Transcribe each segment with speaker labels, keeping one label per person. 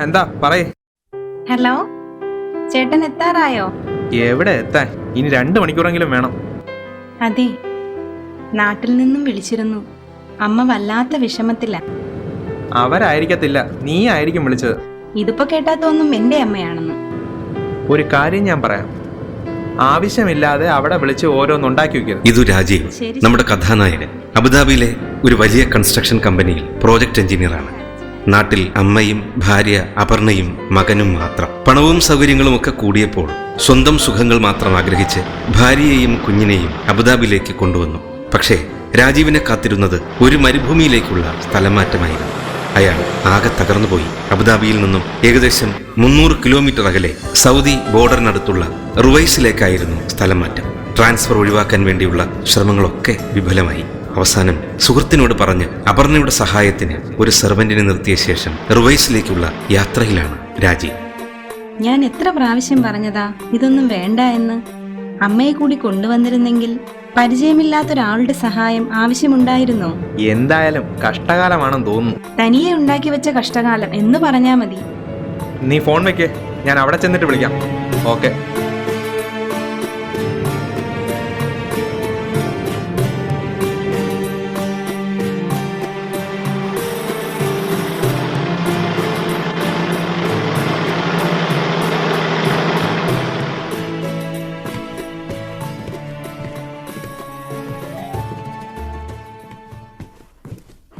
Speaker 1: എന്താ പറയേ.
Speaker 2: ഹലോ, ചേട്ടൻ എത്താറായോ?
Speaker 1: എവിടെ എത്താൻ, ഇനി 2 മണിക്കൂറെങ്കിലും വേണം.
Speaker 2: അതെ, നാട്ടിൽ നിന്നും വിളിച്ചിരുന്നു. അമ്മ വല്ലാത്ത വിഷമത്തില.
Speaker 1: അവരായിരിക്കത്തില്ല, നീ ആയിരിക്കും വിളിച്ചത്.
Speaker 2: ഇതിപ്പോ കേട്ടാ തോന്നും എന്റെ അമ്മയാണെന്ന്.
Speaker 1: ഒരു കാര്യം ഞാൻ പറയാം, ആവശ്യമില്ലാതെ അവിടെ വിളിച്ച് ഓരോന്നുണ്ടാക്കി വെക്കരുത്.
Speaker 3: ഇതു രാജീവ്, നമ്മുടെ കഥാനായകൻ. അബുദാബിയിലെ ഒരു വലിയ കൺസ്ട്രക്ഷൻ കമ്പനിയിൽ പ്രോജക്ട് എഞ്ചിനീയറാണ്. നാട്ടിൽ അമ്മയും ഭാര്യ അപർണയും മകനും മാത്രം. പണവും സൗകര്യങ്ങളും ഒക്കെ കൂടിയപ്പോൾ സ്വന്തം സുഖങ്ങൾ മാത്രം ആഗ്രഹിച്ച് ഭാര്യയെയും കുഞ്ഞിനെയും അബുദാബിയിലേക്ക് കൊണ്ടുവന്നു. പക്ഷേ രാജീവിനെ കാത്തിരുന്നത് ഒരു മരുഭൂമിയിലേക്കുള്ള സ്ഥലമാറ്റമായിരുന്നു. അയാൾ ആകെ തകർന്നുപോയി. അബുദാബിയിൽ നിന്നും ഏകദേശം 300 കിലോമീറ്റർ അകലെ സൗദി ബോർഡറിനടുത്തുള്ള റുവൈസിലേക്കായിരുന്നു സ്ഥലം മാറ്റം. ട്രാൻസ്ഫർ ഒഴിവാക്കാൻ വേണ്ടിയുള്ള ശ്രമങ്ങളൊക്കെ വിഫലമായി. അവസാനം സുഹൃത്തിനോട് പറഞ്ഞ് അപർണയുടെ സഹായത്തിന് ഒരു സെർവന്റിനെ നിർത്തിയ ശേഷം റുവൈസിലേക്കുള്ള യാത്രയിലാണ് രാജീവ്.
Speaker 2: ഞാൻ എത്ര പ്രാവശ്യം പറഞ്ഞതാ ഇതൊന്നും വേണ്ട എന്ന്. അമ്മയെ കൂടി കൊണ്ടുവന്നിരുന്നെങ്കിൽ പരിചയമില്ലാത്തൊരാളുടെ സഹായം ആവശ്യമുണ്ടായിരുന്നോ?
Speaker 1: എന്തായാലും കഷ്ടകാലമാണെന്ന് തോന്നുന്നു.
Speaker 2: തനിയെ ഉണ്ടാക്കി വെച്ച കഷ്ടകാലം എന്ന് പറഞ്ഞാ മതി.
Speaker 1: നീ ഫോൺ വെക്കേ, ഞാൻ അവിടെ ചെന്നിട്ട് വിളിക്കാം. ഓക്കെ.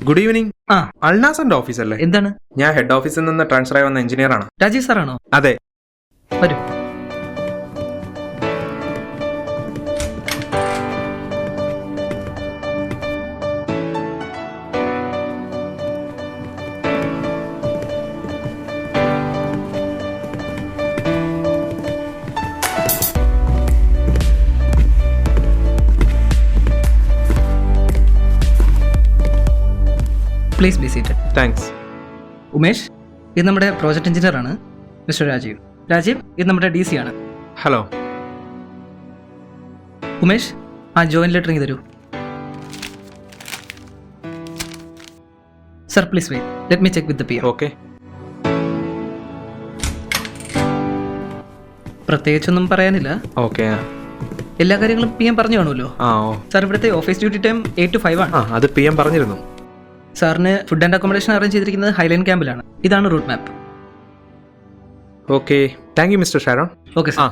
Speaker 1: Good evening. അൾനാസറിന്റെ ഓഫീസല്ലേ?
Speaker 4: എന്താണ്?
Speaker 1: ഞാൻ ഹെഡ് ഓഫീസിൽ നിന്ന് ട്രാൻസ്ഫർ ആയി വന്ന എഞ്ചിനീയർ ആണ്.
Speaker 4: രാജീവ് സാറാണോ?
Speaker 1: അതെ.
Speaker 4: വരൂ. Please be seated.
Speaker 1: Thanks.
Speaker 4: Umesh, ഇത് നമ്മുടെ പ്രോജക്ട് എഞ്ചിനീയർ ആണ്. മിസ്റ്റർ രാജീവ്. രാജീവ്, ഇത് നമ്മുടെ DC ആണ്.
Speaker 1: ഹലോ.
Speaker 4: ഉമേഷ്, ആ ജോയിൻ ലെറ്റർ തരൂ. Sir please wait, let me check with the PM.
Speaker 1: Okay.
Speaker 4: പ്രത്യേകിച്ചൊന്നും പറയാനില്ല.
Speaker 1: ഓക്കെ.
Speaker 4: എല്ലാ കാര്യങ്ങളും PM പറഞ്ഞു കാണുമല്ലോ. സാർ, ഇവിടുത്തെ ഓഫീസ് ഡ്യൂട്ടി ടൈം 8 to 5 ആണ്.
Speaker 1: അത് PM പറഞ്ഞിരുന്നു.
Speaker 4: സാറിന് ഫുഡ് ആൻഡ് അക്കോമഡേഷൻ അറേഞ്ച് ചെയ്തിരിക്കുന്നത് ഹൈലൈൻ ക്യാമ്പിലാണ്. ഇതാണ് route map.
Speaker 1: Okay, thank you mister Sharon.
Speaker 4: Okay sir.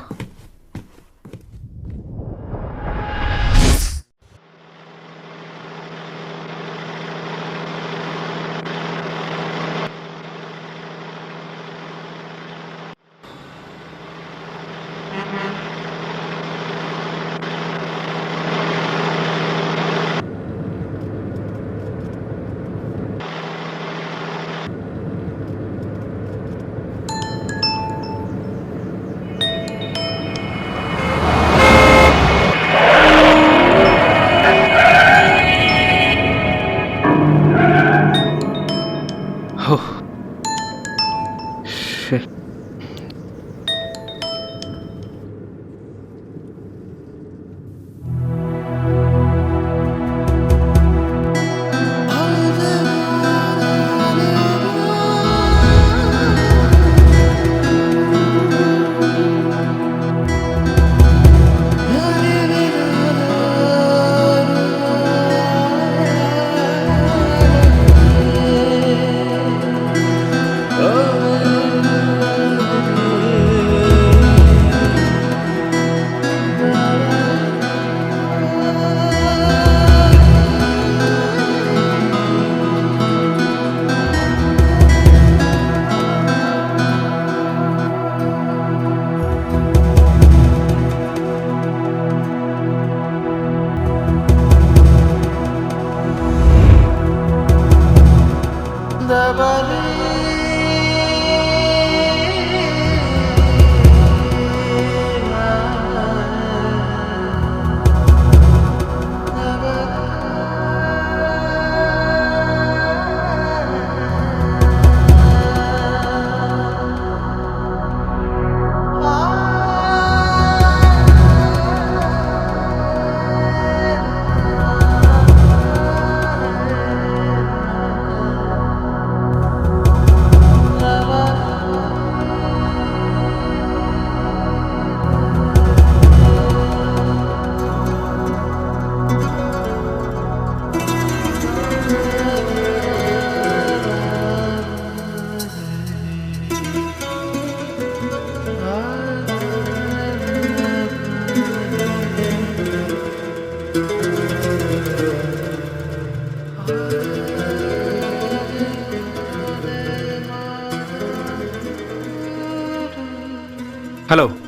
Speaker 1: Hello,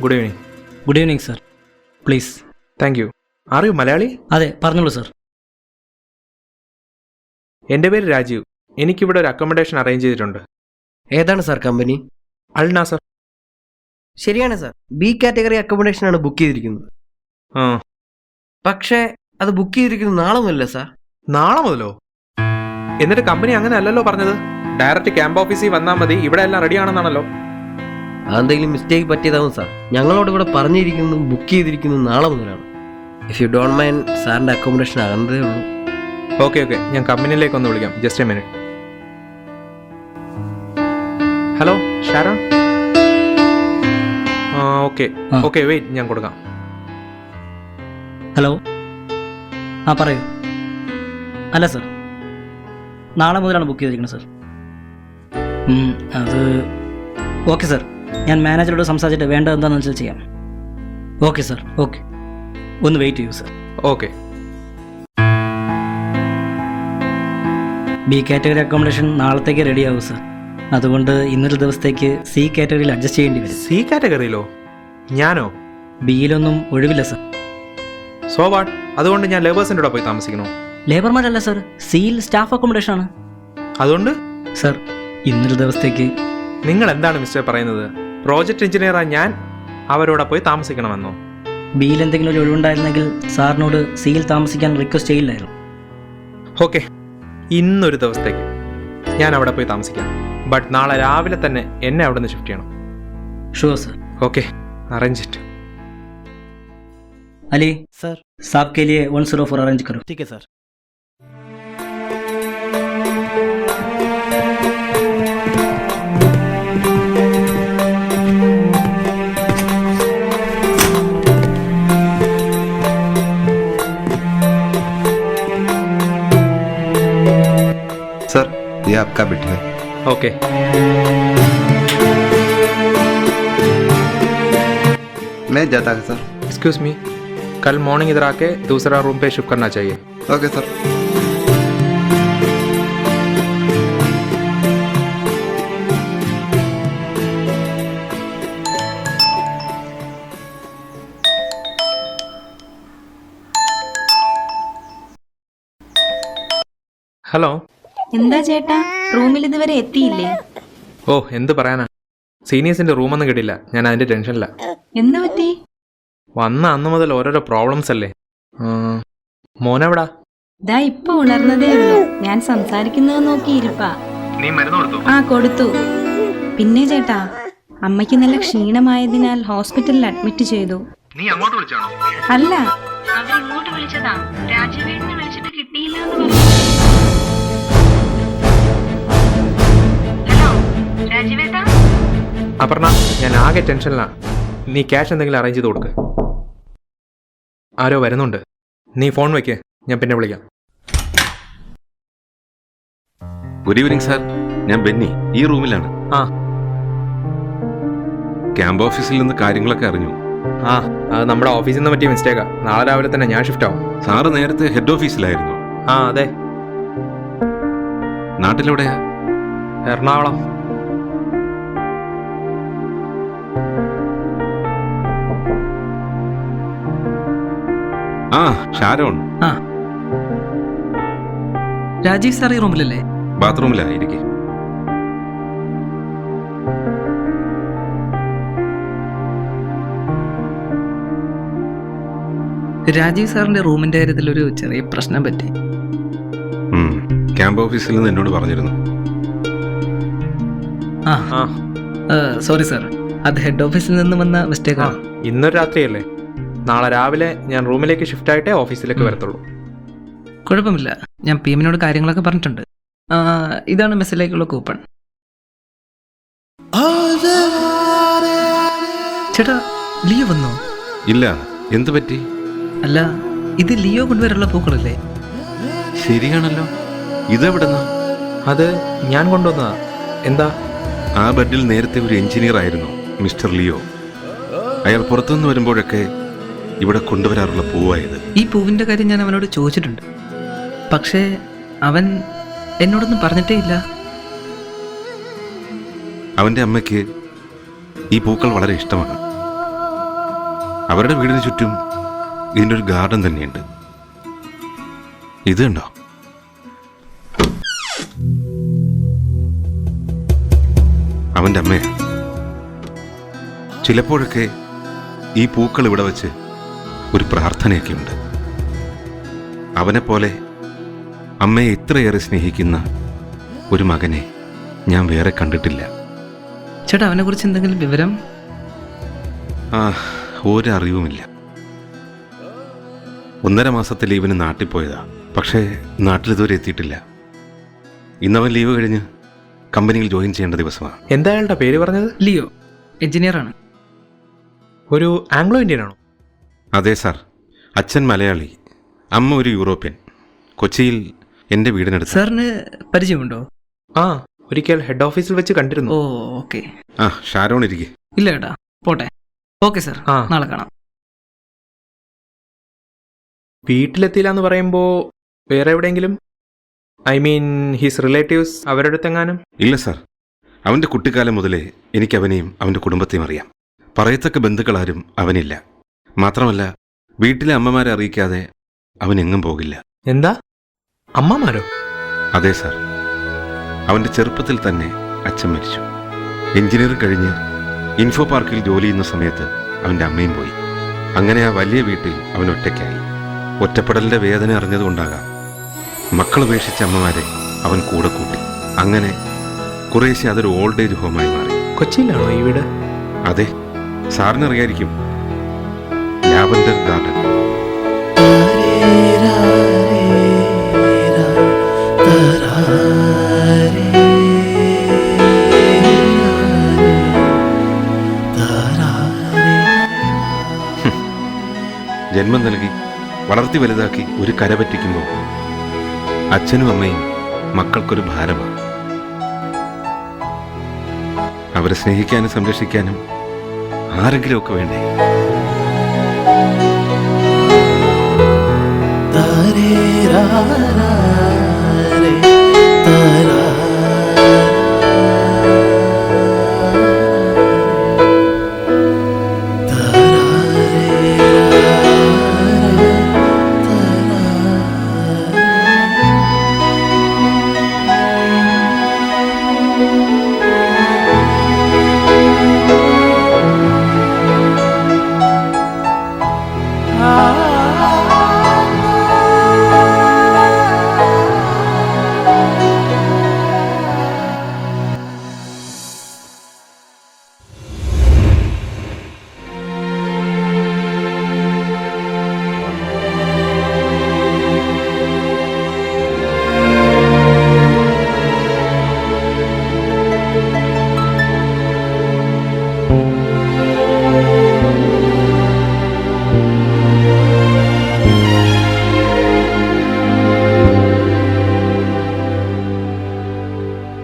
Speaker 1: good evening.
Speaker 4: Good evening sir. Please.
Speaker 1: Thank you. Are you Malayali?
Speaker 4: അതെ, പറഞ്ഞോളൂ സർ.
Speaker 1: എൻ്റെ പേര് രാജീവ്. എനിക്കിവിടെ ഒരു അക്കോമഡേഷൻ അറേഞ്ച് ചെയ്തിട്ടുണ്ട്.
Speaker 5: ഏതാണ് സാർ കമ്പനി?
Speaker 1: അൽ നാസർ.
Speaker 5: ശരിയാണ് സാർ, ബി കാറ്റഗറി അക്കോമഡേഷൻ ആണ് ബുക്ക് ചെയ്തിരിക്കുന്നത്.
Speaker 1: ആ,
Speaker 5: പക്ഷേ അത് ബുക്ക് ചെയ്തിരിക്കുന്നത് നാളെ മുതലല്ലേ സാർ?
Speaker 1: നാളെ മുതലോ? എന്നിട്ട് കമ്പനി അങ്ങനെ അല്ലല്ലോ പറഞ്ഞത്. ഡയറക്റ്റ് ക്യാമ്പ് ഓഫീസിൽ വന്നാൽ മതി, ഇവിടെ എല്ലാം റെഡി ആണെന്നാണല്ലോ.
Speaker 5: അതെന്തെങ്കിലും മിസ്റ്റേക്ക് പറ്റിയതാവും സാർ. ഞങ്ങളോട് ഇവിടെ പറഞ്ഞിരിക്കുന്നു ബുക്ക് ചെയ്തിരിക്കുന്നത് നാളെ മുതലാണ്. ഇഫ് യു ഡോണ്ട് മൈൻഡ്, സാറിൻ്റെ അക്കോമഡേഷൻ ആകുന്നതേ ഉള്ളൂ.
Speaker 1: ഓക്കെ ഓക്കെ, ഞാൻ കമ്പനിയിലേക്ക് ഒന്ന് വിളിക്കാം. Just a minute. Hello Sharon. Okay okay, wait, ഞാൻ കൊടുക്കാം.
Speaker 4: ഹലോ, ആ പറയൂ. അല്ല സർ, നാളെ മുതലാണ് ബുക്ക് ചെയ്തിരിക്കുന്നത് സർ. അത് ഓക്കെ സർ, ഞാൻ മാനേജറോട് സംസാരിച്ചിട്ട് വേണ്ടത് എന്താണെന്ന് വെച്ചാൽ ചെയ്യാം. ഓക്കെ സർ, ഓക്കെ, ഒന്ന് വെയിറ്റ് ചെയ്യൂ sir.
Speaker 1: Okay.
Speaker 4: B category accommodation നാളത്തേക്ക് റെഡിയാവും സർ. അതുകൊണ്ട് ഇന്നൊരു ദിവസത്തേക്ക് സി കാറ്റഗറിയിൽ അഡ്ജസ്റ്റ് ചെയ്യേണ്ടി വരും.
Speaker 1: സി കാറ്റഗറിയിലോ? ഞാനോ?
Speaker 4: ബിയിലൊന്നും ഒഴിവില്ല സർ.
Speaker 1: So what? അതുകൊണ്ട് ഞാൻ ലേബേഴ്സിൻ്റെ കൂടെ പോയി താമസിക്കണോ?
Speaker 4: ലേബർമാരല്ല സർ, സിയിൽ സ്റ്റാഫ് അക്കോമഡേഷൻ ആണ്.
Speaker 1: അതുകൊണ്ട്
Speaker 4: സർ, ഇന്നൊരു ദിവസത്തേക്ക്.
Speaker 1: നിങ്ങൾ എന്താണ് മിസ്റ്റർ പറയുന്നത്? പ്രോജക്റ്റ് എഞ്ചിനീയറാണ് ഞാൻ, അവരോടെ പോയി താമസിക്കണമെന്നോ?
Speaker 4: ബിയിൽ എന്തെങ്കിലും ഒരു ഒഴിവുണ്ടായിരുന്നെങ്കിൽ സാറിനോട് സിയിൽ താമസിക്കാൻ റിക്വസ്റ്റ് ചെയ്യില്ലായിരുന്നു.
Speaker 1: ഓക്കെ, ഇന്നൊരു ദിവസത്തേക്ക് ഞാൻ അവിടെ പോയി താമസിക്കാം. ബട്ട് നാളെ രാവിലെ തന്നെ എന്നെ അവിടെ നിന്ന് ഷിഫ്റ്റ് ചെയ്യണം.
Speaker 4: Sure sir.
Speaker 1: Okay, arrange it.
Speaker 4: Ali
Speaker 5: sir,
Speaker 4: साहब के लिए 104 अरेंज करो.
Speaker 5: ठीक है सर.
Speaker 6: सर, ये आपका बिल है.
Speaker 1: ओके.
Speaker 6: मैं जाता है सर.
Speaker 1: एक्सक्यूज मी, कल मॉर्निंग इधर आके दूसरा रूम पे शिफ्ट करना चाहिए.
Speaker 6: Okay sir.
Speaker 1: ഹലോ.
Speaker 2: എന്താ ചേട്ടാ, റൂമിൽ ഇതുവരെ എത്തിയില്ലേ?
Speaker 1: ഓ, എന്ത് പറയാനാ, സീനിയേഴ്സിന്റെ റൂമൊന്നും കിട്ടില്ല. ഞാൻ അതിന്റെ ടെൻഷനില്ല.
Speaker 2: എന്ത് പറ്റി?
Speaker 1: വന്ന അന്ന് മുതൽ ഓരോരോ പ്രോബ്ലംസ് അല്ലേ. മോനെവിടാ?
Speaker 2: ദാ ഇപ്പൊ ഉണർന്നതേ ഉള്ളൂ. ഞാൻ സംസാരിക്കുന്നത് നോക്കിയിരിപ്പാ.
Speaker 1: നീ മരുന്ന് കൊടുത്തു?
Speaker 2: ആ, കൊടുത്തു. പിന്നെ ചേട്ടാ, അമ്മയ്ക്ക് നല്ല ക്ഷീണമായതിനാൽ ഹോസ്പിറ്റലിൽ അഡ്മിറ്റ് ചെയ്തു.
Speaker 1: നീ അങ്ങോട്ട് വിളിച്ചാണോ?
Speaker 2: അല്ല, അവരിങ്ങോട്ട് വിളിച്ചതാ. രാജീവേട്ടനെ വിളിച്ചിട്ട് കിട്ടിയില്ല എന്ന് പറഞ്ഞു. ഹലോ രാജീവേട്ടാ.
Speaker 1: അപർണ, ഞാൻ ആകെ ടെൻഷനിലാണ്. നീ ക്യാഷ് എന്തെങ്കിലും അറേഞ്ച് ചെയ്ത് കൊടുക്ക്. ആരോ വരുന്നുണ്ട്. നീ ഫോൺ വെക്ക്, ഞാൻ പിന്നെ വിളിക്കാം.
Speaker 3: ഗുഡ് ഈവനിങ് സാർ, ഞാൻ ബെന്നി, ഈ റൂമിലാണ്.
Speaker 1: ആ
Speaker 3: ക്യാമ്പ് ഓഫീസിൽ നിന്ന് കാര്യങ്ങളൊക്കെ അറിഞ്ഞു.
Speaker 1: ആ അത് നമ്മുടെ ഓഫീസിൽ നിന്ന് പറ്റിയ മിസ്റ്റേക്കാ. നാളെ രാവിലെ തന്നെ ഞാൻ ഷിഫ്റ്റ് ആവും.
Speaker 3: സാറ് നേരത്തെ ഹെഡ് ഓഫീസിലായിരുന്നു?
Speaker 1: ആ അതെ.
Speaker 3: നാട്ടിലെവിടെയാ?
Speaker 1: എറണാകുളം.
Speaker 3: ആ, ഷാരോൺ.
Speaker 4: ആ, രാജീവ് സാർ ഈ റൂമിലല്ലേ?
Speaker 3: ബാത്റൂമിലായിരിക്കെ.
Speaker 4: രാജീവ് സാറിന്റെ റൂമിന്റെ കാര്യത്തിൽ ഒരു ചെറിയ പ്രശ്നം പറ്റി.
Speaker 3: ക്യാമ്പ് ഓഫീസിൽ നിന്ന് എന്നോട് പറഞ്ഞിരുന്നു.
Speaker 4: ആ,
Speaker 1: ആ
Speaker 4: സോറി സാർ, അത് ഹെഡ് ഓഫീസിൽ നിന്ന് വന്ന
Speaker 1: ആ
Speaker 4: മിസ്റ്റേക്കാണ്.
Speaker 1: ഇന്നൊരു രാത്രിയല്ലേ. നാളെ രാവിലെ ഞാൻ റൂമിലേക്ക് ഷിഫ്റ്റ് ആയിട്ടേ ഓഫീസിലേക്ക് വരത്തുള്ളൂ.
Speaker 4: കുഴപ്പമില്ല, ഞാൻ പി എമ്മിനോട് കാര്യങ്ങളൊക്കെ പറഞ്ഞിട്ടുണ്ട്. ഇതാണ് മെസ്സിലേക്കുള്ള കൂപ്പൺ. ചേട്ടാ, ലിയോ വന്നോ?
Speaker 3: ഇല്ല, എന്തു പറ്റി?
Speaker 4: അല്ല, ഇത് ലിയോ കൊണ്ടുവരാനുള്ള പൂക്കളല്ലേ?
Speaker 3: ശരിയാണല്ലോ, ഇതെവിടെന്നാ?
Speaker 1: അത് ഞാൻ കൊണ്ടുവന്നതാ. എന്താ?
Speaker 3: ആ ബെഡിൽ നേരത്തെ ഒരു എഞ്ചിനീയർ ആയിരുന്നു, മിസ്റ്റർ ലിയോ. അയാൾ പുറത്തുനിന്ന് വരുമ്പോഴൊക്കെ ഇവിടെ കൊണ്ടുവരാറുള്ള പൂവായത്.
Speaker 4: ഈ പൂവിന്റെ കാര്യം ഞാൻ അവനോട് ചോദിച്ചിട്ടുണ്ട്. പക്ഷേ
Speaker 7: അവൻ എന്നോടൊന്നും പറഞ്ഞിട്ടേ ഇല്ല.
Speaker 3: അവൻ്റെ അമ്മയ്ക്ക് ഈ പൂക്കൾ വളരെ ഇഷ്ടമാണ്. അവരുടെ വീടിന് ചുറ്റും ഇതിൻ്റെ ഒരു ഗാർഡൻ തന്നെയുണ്ട്. ഇത് കണ്ടോ? അവൻ്റെ അമ്മയാണ്. ചിലപ്പോഴൊക്കെ ഈ പൂക്കൾ ഇവിടെ വച്ച് ഒരു പ്രാർത്ഥനയൊക്കെ ഉണ്ട്. അവനെപ്പോലെ അമ്മയെ ഇത്രയേറെ സ്നേഹിക്കുന്ന ഒരു മകനെ ഞാൻ വേറെ കണ്ടിട്ടില്ല.
Speaker 7: ചേട്ടാ, അവനെക്കുറിച്ച് എന്തെങ്കിലും വിവരം?
Speaker 3: ഒരറിവുമില്ല. 1.5 മാസത്തെ ലീവിന് നാട്ടിൽ പോയതാ. പക്ഷേ നാട്ടിലിതുവരെ എത്തിയിട്ടില്ല. ഇന്നവൻ ലീവ് കഴിഞ്ഞ് കമ്പനിയിൽ ജോയിൻ ചെയ്യേണ്ട ദിവസമാണ്.
Speaker 1: എന്താ അയാളുടെ പേര് പറഞ്ഞത്?
Speaker 7: ലിയോ, എഞ്ചിനീയറാണ്.
Speaker 1: ഒരു ആംഗ്ലോ ഇന്ത്യൻ ആണോ?
Speaker 3: അതെ സാർ. അച്ഛൻ മലയാളി, അമ്മ ഒരു യൂറോപ്യൻ. കൊച്ചിയിൽ എൻ്റെ വീടിനടുത്ത്.
Speaker 7: സാറിന് പരിചയമുണ്ടോ?
Speaker 1: ആ, ഒരിക്കൽ ഹെഡ് ഓഫീസിൽ വെച്ച് കണ്ടിരുന്നു.
Speaker 7: ഓ, ഓക്കെ.
Speaker 3: ഷാരോൺ ഇരിക്കെ.
Speaker 7: ഇല്ല ചേട്ടാ, പോട്ടെ. ഓക്കെ സാർ,
Speaker 1: ആ.
Speaker 7: നാളെ കാണാം.
Speaker 1: വീട്ടിലെത്തിയില്ല എന്ന് പറയുമ്പോൾ വേറെ എവിടെയെങ്കിലും, ഐ മീൻ ഹിസ് റിലേറ്റീവ്സ്, അവരുടെ അടുത്തെങ്ങാനും?
Speaker 3: ഇല്ല സാർ. അവൻ്റെ കുട്ടിക്കാലം മുതലേ എനിക്ക് അവനെയും അവൻ്റെ കുടുംബത്തെയും അറിയാം. പറയത്തക്ക ബന്ധുക്കളാരും അവനില്ല. മാത്രമല്ല വീട്ടിലെ അമ്മമാരെ അറിയിക്കാതെ അവൻ എങ്ങും പോകില്ല.
Speaker 1: എന്താ, അമ്മമാരോ?
Speaker 3: അതെ സാർ. അവൻ്റെ ചെറുപ്പത്തിൽ തന്നെ അച്ഛൻ മരിച്ചു. എഞ്ചിനീയറിംഗ് കഴിഞ്ഞ് ഇൻഫോ പാർക്കിൽ ജോലി ചെയ്യുന്ന സമയത്ത് അവൻ്റെ അമ്മയും പോയി. അങ്ങനെ ആ വലിയ വീട്ടിൽ അവൻ ഒറ്റയ്ക്കായി. ഒറ്റപ്പെടലിൻ്റെ വേദന അറിഞ്ഞതുകൊണ്ടാകാം മക്കൾ ഉപേക്ഷിച്ച അമ്മമാരെ അവൻ കൂടെ കൂട്ടി. അങ്ങനെ കുറേശ്ശെ അതൊരു ഓൾഡ് ഏജ് ഹോമായി മാറി.
Speaker 1: കൊച്ചിയിലാണോ ഈ വീട്?
Speaker 3: അതെ, സാറിനറിയായിരിക്കും. Lavender garden. ജന്മം നൽകി വളർത്തി വലുതാക്കി ഒരു കര പറ്റിക്കുമ്പോൾ അച്ഛനും അമ്മയും മക്കൾക്കൊരു ഭാരമാണ്. അവരെ സ്നേഹിക്കാനും സംരക്ഷിക്കാനും ആരെങ്കിലുമൊക്കെ വേണ്ടേ?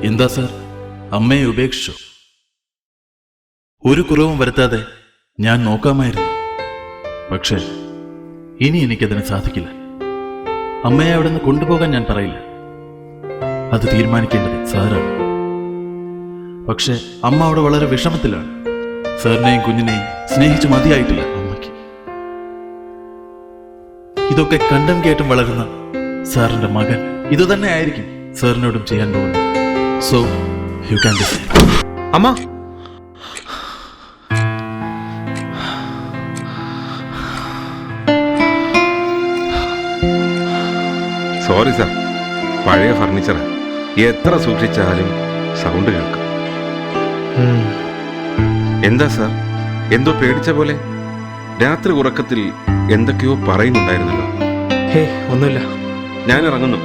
Speaker 8: എന്താ സാർ, അമ്മയെ ഉപേക്ഷിച്ചു? ഒരു കുറവും വരുത്താതെ ഞാൻ നോക്കാമായിരുന്നു. പക്ഷേ ഇനി എനിക്കതിന് സാധിക്കില്ല. അമ്മയെ അവിടെ നിന്ന് കൊണ്ടുപോകാൻ ഞാൻ പറയില്ല. അത് തീരുമാനിക്കേണ്ടത് സാറാണ്. പക്ഷെ അമ്മ അവിടെ വളരെ വിഷമത്തിലാണ്. സാറിനെയും കുഞ്ഞിനെയും സ്നേഹിച്ചു മതിയായിട്ടില്ല അമ്മയ്ക്ക്. ഇതൊക്കെ കണ്ടും കേട്ടും വളരുന്ന സാറിന്റെ മകൻ ഇതുതന്നെ ആയിരിക്കും സാറിനോടും ചെയ്യാൻ പോകുന്നത്. So, you can decide.
Speaker 1: അമ്മ,
Speaker 3: സോറി സാർ, പഴയ ഫർണിച്ചറാ. എത്ര സൂക്ഷിച്ചാലും സൗണ്ട് കേൾക്കും. എന്താ സാർ, എന്തോ പേടിച്ച പോലെ? രാത്രി ഉറക്കത്തിൽ എന്തൊക്കെയോ പറയുന്നുണ്ടായിരുന്നല്ലോ.
Speaker 1: ഹേ, ഒന്നുമില്ല.
Speaker 3: ഞാൻ ഇറങ്ങുന്നു.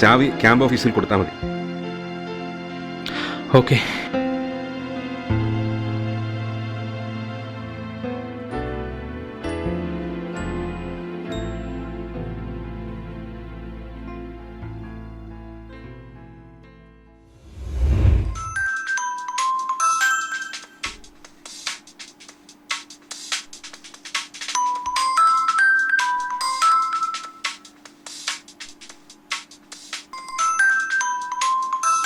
Speaker 3: ചാവി ക്യാമ്പ് ഓഫീസിൽ കൊടുത്താൽ മതി.
Speaker 1: ഓക്കെ.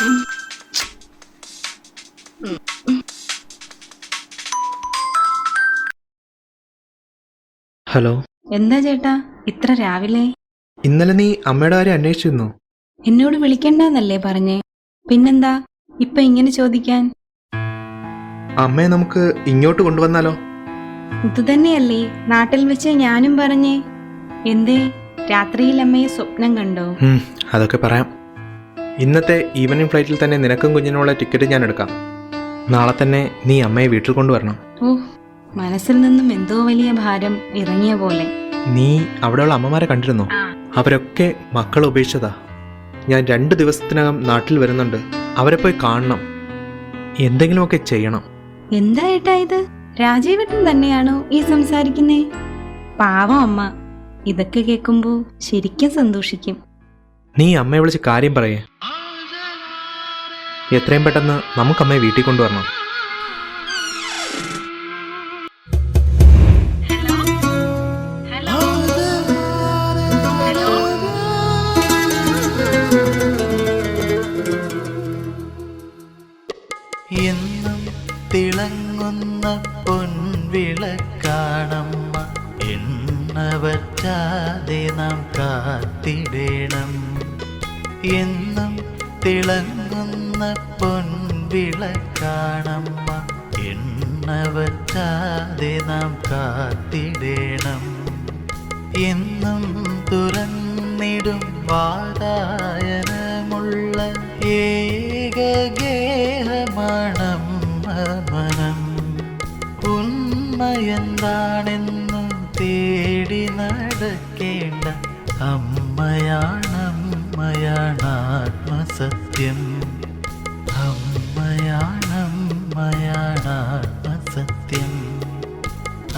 Speaker 1: ഹലോ.
Speaker 2: എന്താ ചേട്ടാ ഇത്ര രാവിലെ?
Speaker 1: ഇന്നലെ നീ അമ്മയുടെ കാര്യം അന്വേഷിച്ചിരുന്നോ?
Speaker 2: എന്നോട് വിളിക്കണ്ടെന്നല്ലേ പറഞ്ഞേ? പിന്നെന്താ ഇപ്പൊ ഇങ്ങനെ ചോദിക്കാൻ?
Speaker 1: അമ്മയെ നമുക്ക് ഇങ്ങോട്ട് കൊണ്ടുവന്നാലോ?
Speaker 2: ഇതുതന്നെയല്ലേ നാട്ടിൽ വെച്ച് ഞാനും പറഞ്ഞേ. എന്തേ, രാത്രിയിൽ അമ്മയെ സ്വപ്നം കണ്ടോ?
Speaker 1: അതൊക്കെ പറയാം. ഇന്നത്തെ ഈവനിങ് ഫ്ലൈറ്റിൽ തന്നെ നിനക്കും കുഞ്ഞിനുള്ള ടിക്കറ്റ് ഞാൻ എടുക്കാം. നാളെ തന്നെ നീ അമ്മയെ വീട്ടിൽ കൊണ്ടുവരണം.
Speaker 2: ഓ, മനസ്സിൽ നിന്നും എന്തോ വലിയ ഭാരം ഇറങ്ങിയ പോലെ.
Speaker 1: നീ അവിടെയുള്ള അമ്മമാരെ കണ്ടിരുന്നോ? അവരൊക്കെ മക്കളെ ഉപേക്ഷിച്ചതാ. ഞാൻ 2 ദിവസത്തിനകം നാട്ടിൽ വരുന്നുണ്ട്. അവരെ പോയി കാണണം, എന്തെങ്കിലുമൊക്കെ ചെയ്യണം.
Speaker 2: എന്താ ഏട്ടാ ഇത്? രാജീവേട്ടൻ തന്നെയാണോ ഈ സംസാരിക്കുന്നേ? പാവം അമ്മ. ഇതൊക്കെ കേൾക്കുമ്പോ ശരിക്കും സന്തോഷിക്കും.
Speaker 1: നീ അമ്മയെ വിളിച്ച് കാര്യം പറയേ. എത്രയും പെട്ടെന്ന് നമുക്ക് അമ്മയെ വീട്ടിൽ കൊണ്ടുവരണം.
Speaker 9: എന്നും തിളങ്ങുന്ന പൊൻവിളക്കാണമ്മ, എണ്ണവറ്റാതെ നാം കാത്തിടേണം. എന്നും തിളങ്ങുന്ന പൊൻവിളക്കാണമ്മ, എണ്ണവറ്റാതെ നാം കാത്തിടേണം. എന്നും തുറന്നിടും വാതായനമുള്ള ഏകഗേഹമാണമ്മ മനം. ഉണ്മയെന്താണെന്നു തേടി നടക്കേണ്ട അമ്മയാണമ്മയാണാത്മസത്യം. അമ്മയാണമ്മയാണാത്മസത്യം.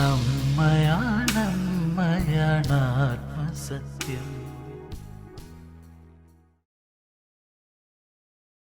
Speaker 9: അമ്മയാണമ്മയാണാത്മസത്യം.